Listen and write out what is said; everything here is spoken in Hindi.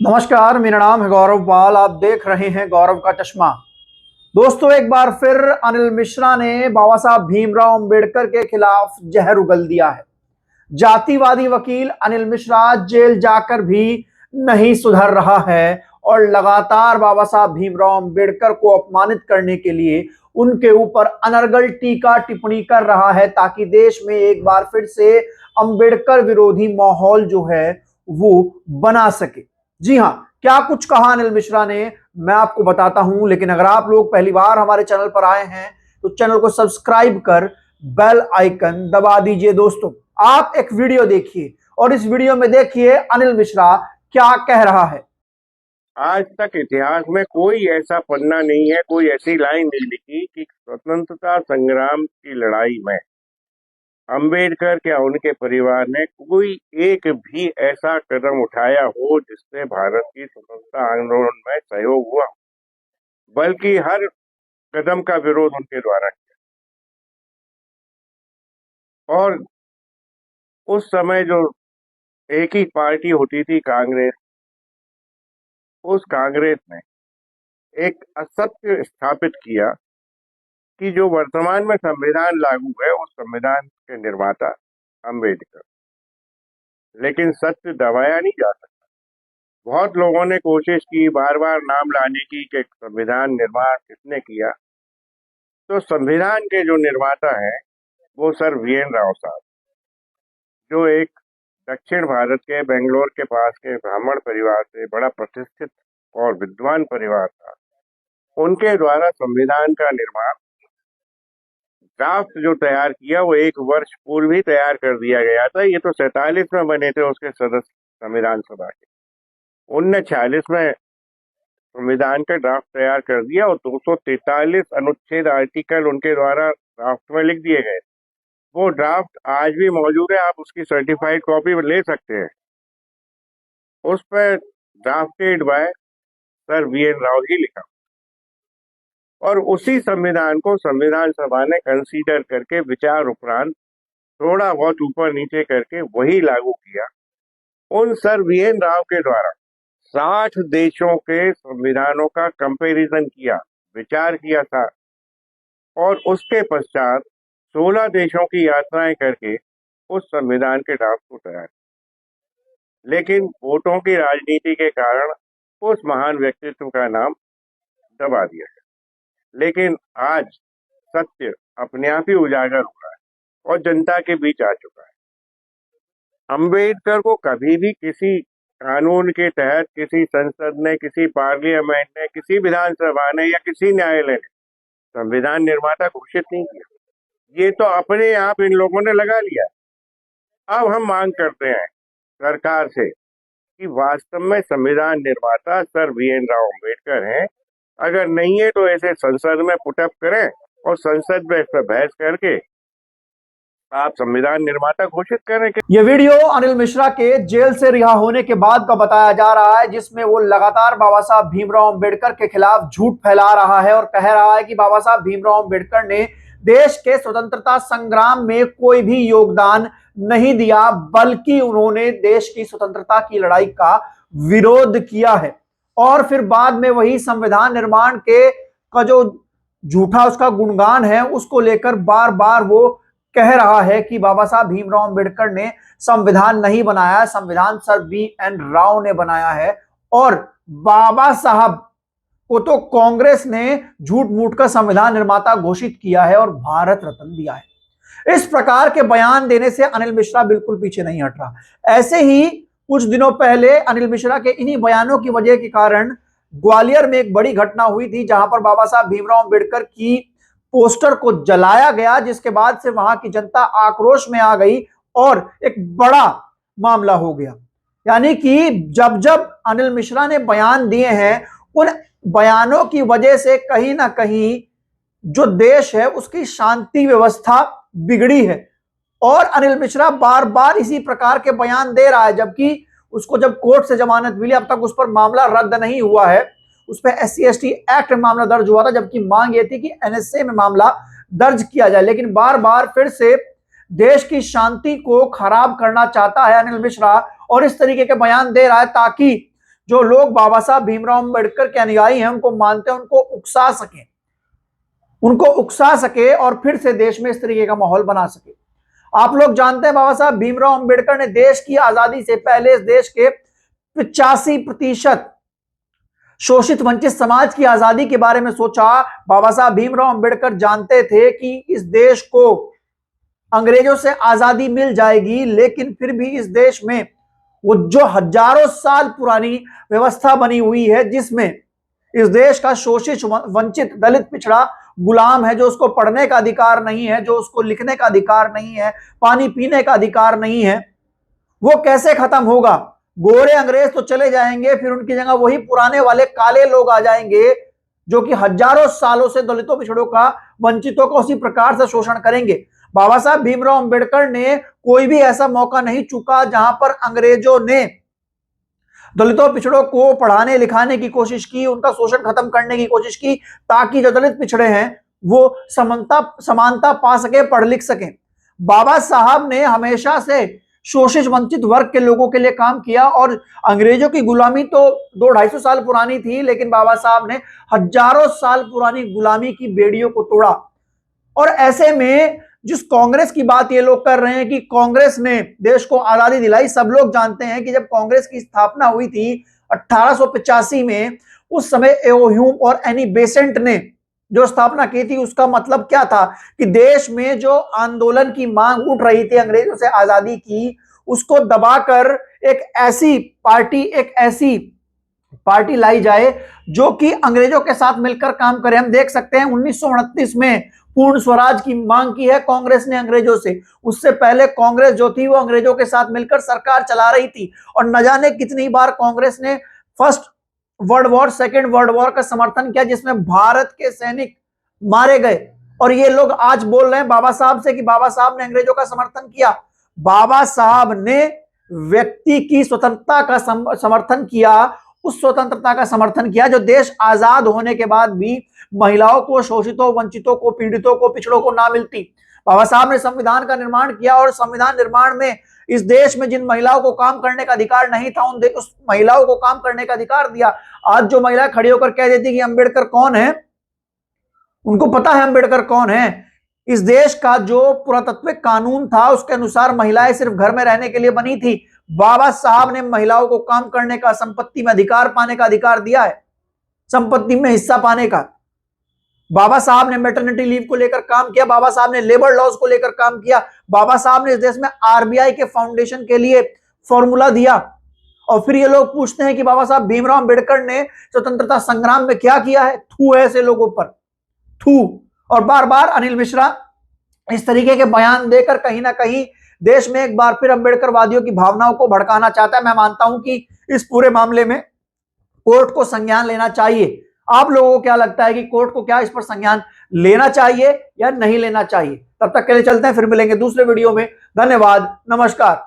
नमस्कार, मेरा नाम है गौरव पाल। आप देख रहे हैं गौरव का चश्मा। दोस्तों, एक बार फिर अनिल मिश्रा ने बाबा साहब भीमराव अंबेडकर के खिलाफ जहर उगल दिया है। जातिवादी वकील अनिल मिश्रा जेल जाकर भी नहीं सुधर रहा है और लगातार बाबा साहब भीमराव अंबेडकर को अपमानित करने के लिए उनके ऊपर अनर्गल टीका टिप्पणी कर रहा है, ताकि देश में एक बार फिर से अंबेडकर विरोधी माहौल जो है वो बना सके। जी हां, क्या कुछ कहा अनिल मिश्रा ने, मैं आपको बताता हूं। लेकिन अगर आप लोग पहली बार हमारे चैनल पर आए हैं तो चैनल को सब्सक्राइब कर बेल आइकन दबा दीजिए। दोस्तों, आप एक वीडियो देखिए और इस वीडियो में देखिए अनिल मिश्रा क्या कह रहा है। आज तक इतिहास में कोई ऐसा पन्ना नहीं है, कोई ऐसी लाइन नहीं लिखी कि स्वतंत्रता संग्राम की लड़ाई में अंबेडकर या उनके परिवार ने कोई एक भी ऐसा कदम उठाया हो जिससे भारत की स्वतंत्रता आंदोलन में सहयोग हुआ, बल्कि हर कदम का विरोध उनके द्वारा किया। और उस समय जो एक ही पार्टी होती थी कांग्रेस, उस कांग्रेस ने एक असत्य स्थापित किया कि जो वर्तमान में संविधान लागू है उस संविधान के निर्माता अंबेडकर। लेकिन सत्य दबाया नहीं जा सकता। बहुत लोगों ने कोशिश की बार बार नाम लाने की कि संविधान निर्माण किसने किया, तो संविधान के जो निर्माता हैं वो सर वीएन राव साहब, जो एक दक्षिण भारत के बेंगलोर के पास के ब्राह्मण परिवार से बड़ा प्रतिष्ठित और विद्वान परिवार था। उनके द्वारा संविधान का निर्माण ड्राफ्ट जो तैयार किया वो एक वर्ष पूर्व ही तैयार कर दिया गया था। ये तो 47 में बने थे उसके सदस्य संविधान सभा के। उनने 46 में संविधान का ड्राफ्ट तैयार कर दिया और 243 अनुच्छेद आर्टिकल उनके द्वारा ड्राफ्ट में लिख दिए गए। वो ड्राफ्ट आज भी मौजूद है, आप उसकी सर्टिफाइड कॉपी ले सकते हैं। उस पर drafted by sir VN Rao ही लिखा और उसी संविधान को संविधान सभा ने कंसीडर करके विचार उपरांत थोड़ा बहुत ऊपर नीचे करके वही लागू किया। उन सर वीएन राव के द्वारा 60 देशों के संविधानों का कंपैरिजन किया, विचार किया था और उसके पश्चात 16 देशों की यात्राएं करके उस संविधान के ड्राफ्ट को तैयार। लेकिन वोटों की राजनीति के कारण उस महान व्यक्तित्व का नाम दबा दिया गया। लेकिन आज सत्य अपने आप ही उजागर हो रहा है और जनता के बीच आ चुका है। अंबेडकर को कभी भी किसी कानून के तहत किसी संसद ने, किसी पार्लियामेंट ने, किसी विधानसभा ने या किसी न्यायालय ने संविधान निर्माता घोषित नहीं किया। ये तो अपने आप इन लोगों ने लगा लिया। अब हम मांग करते हैं सरकार से कि वास्तव में संविधान निर्माता सर वीएन राव अंबेडकर हैं। अगर नहीं है तो ऐसे संसद में पुटअप करें और संसद में इस पर बहस करके आप संविधान निर्माता घोषित करें। यह वीडियो अनिल मिश्रा के जेल से रिहा होने के बाद का बताया जा रहा है, जिसमें वो लगातार बाबा साहब भीमराव अंबेडकर के खिलाफ झूठ फैला रहा है और कह रहा है कि बाबा साहब भीमराव अंबेडकर ने देश के स्वतंत्रता संग्राम में कोई भी योगदान नहीं दिया, बल्कि उन्होंने देश की स्वतंत्रता की लड़ाई का विरोध किया है। और फिर बाद में वही संविधान निर्माण के का जो झूठा उसका गुणगान है उसको लेकर बार बार वो कह रहा है कि बाबा साहब भीमराव अंबेडकर ने संविधान नहीं बनाया, संविधान सर वीएन राव ने बनाया है। और बाबा साहब को तो कांग्रेस ने झूठ मूठ कर संविधान निर्माता घोषित किया है और भारत रत्न दिया है। इस प्रकार के बयान देने से अनिल मिश्रा बिल्कुल पीछे नहीं हट रहा। ऐसे ही कुछ दिनों पहले अनिल मिश्रा के इन्हीं बयानों की वजह के कारण ग्वालियर में एक बड़ी घटना हुई थी, जहां पर बाबा साहब भीमराव अंबेडकर की पोस्टर को जलाया गया, जिसके बाद से वहां की जनता आक्रोश में आ गई और एक बड़ा मामला हो गया। यानी कि जब जब अनिल मिश्रा ने बयान दिए हैं, उन बयानों की वजह से कहीं ना कहीं जो देश है उसकी शांति व्यवस्था बिगड़ी है। और अनिल मिश्रा बार बार इसी प्रकार के बयान दे रहा है, जबकि उसको जब कोर्ट से जमानत मिली अब तक उस पर मामला रद्द नहीं हुआ है। उस पर SC/ST एक्ट में मामला दर्ज हुआ था, जबकि मांग ये थी कि NSA में मामला दर्ज किया जाए। लेकिन बार बार फिर से देश की शांति को खराब करना चाहता है अनिल मिश्रा और इस तरीके के बयान दे रहा है ताकि जो लोग बाबा साहब भीमराव अंबेडकर के अनुयायी हैं, उनको मानते हैं, उनको उकसा सके और फिर से देश में इस तरीके का माहौल बना सके। आप लोग जानते हैं बाबा साहब भीमराव अंबेडकर ने देश की आजादी से पहले इस देश के 85% शोषित वंचित समाज की आजादी के बारे में सोचा। बाबा साहब भीमराव अंबेडकर जानते थे कि इस देश को अंग्रेजों से आजादी मिल जाएगी, लेकिन फिर भी इस देश में वो जो हजारों साल पुरानी व्यवस्था बनी हुई है, जिसमें इस देश का शोषित वंचित दलित पिछड़ा गुलाम है, जो उसको पढ़ने का अधिकार नहीं है, जो उसको लिखने का अधिकार नहीं है, पानी पीने का अधिकार नहीं है, वो कैसे खत्म होगा? गोरे अंग्रेज तो चले जाएंगे, फिर उनकी जगह वही पुराने वाले काले लोग आ जाएंगे, जो कि हजारों सालों से दलितों पिछड़ों का, वंचितों का उसी प्रकार से शोषण करेंगे। बाबा साहब भीमराव अंबेडकर ने कोई भी ऐसा मौका नहीं चूका जहां पर अंग्रेजों ने दलितों पिछड़ों को पढ़ाने लिखाने की कोशिश की, उनका शोषण खत्म करने की कोशिश की, ताकि जो दलित पिछड़े हैं वो समानता पा सके, पढ़ लिख सके। बाबा साहब ने हमेशा से शोषित वंचित वर्ग के लोगों के लिए काम किया, और अंग्रेजों की गुलामी तो 200-250 साल पुरानी थी, लेकिन बाबा साहब ने हजारों साल पुरानी गुलामी की बेड़ियों को तोड़ा। और ऐसे में जिस कांग्रेस की बात ये लोग कर रहे हैं कि कांग्रेस ने देश को आजादी दिलाई, सब लोग जानते हैं कि जब कांग्रेस की स्थापना हुई थी 1885 में, उस समय ह्यूम और एनी बेसेंट ने जो स्थापना की थी, उसका मतलब क्या था कि देश में जो आंदोलन की मांग उठ रही थी अंग्रेजों से आजादी की, उसको दबाकर एक ऐसी पार्टी लाई जाए जो कि अंग्रेजों के साथ मिलकर काम करे। हम देख सकते हैं 1929 में पूर्ण स्वराज की मांग की है कांग्रेस ने अंग्रेजों से। उससे पहले कांग्रेस जो थी वो अंग्रेजों के साथ मिलकर सरकार चला रही थी, और न जाने कितनी बार कांग्रेस ने first world war, second world war का समर्थन किया, जिसमें भारत के सैनिक मारे गए। और ये लोग आज बोल रहे हैं बाबा साहब से कि बाबा साहब ने अंग्रेजों का समर्थन किया। बाबा साहब ने व्यक्ति की स्वतंत्रता का समर्थन किया, उस स्वतंत्रता का समर्थन किया जो देश आजाद होने के बाद भी महिलाओं को, शोषितों, वंचितों को, पीड़ितों को, पिछड़ों को ना मिलती। बाबा साहब ने संविधान का निर्माण किया, और संविधान निर्माण में इस देश में जिन महिलाओं को काम करने का अधिकार नहीं था, उस महिलाओं को काम करने का अधिकार दिया। आज जो महिला खड़ी होकर कह देती कि अंबेडकर कौन है, उनको पता है अंबेडकर कौन है। इस देश का जो पुरातत्विक कानून था, उसके अनुसार महिलाएं सिर्फ घर में रहने के लिए बनी थी। बाबा साहब ने महिलाओं को काम करने का, संपत्ति में अधिकार पाने का अधिकार दिया है, संपत्ति में हिस्सा पाने का। बाबा साहब ने मैटरनिटी लीव को लेकर काम किया, बाबा साहब ने लेबर लॉज को लेकर काम किया, बाबा साहब ने इस देश में आरबीआई के फाउंडेशन के लिए फॉर्मूला दिया। और फिर ये लोग पूछते हैं कि बाबा साहब भीमराव अंबेडकर ने स्वतंत्रता संग्राम में क्या किया है। थू है ऐसे लोगों पर, थू। और बार बार अनिल मिश्रा इस तरीके के बयान देकर कहीं ना कहीं देश में एक बार फिर अंबेडकरवादियों की भावनाओं को भड़काना चाहता है। मैं मानता हूं कि इस पूरे मामले में कोर्ट को संज्ञान लेना चाहिए। आप लोगों को क्या लगता है कि कोर्ट को क्या इस पर संज्ञान लेना चाहिए या नहीं लेना चाहिए? तब तक के लिए चलते हैं, फिर मिलेंगे दूसरे वीडियो में। धन्यवाद, नमस्कार।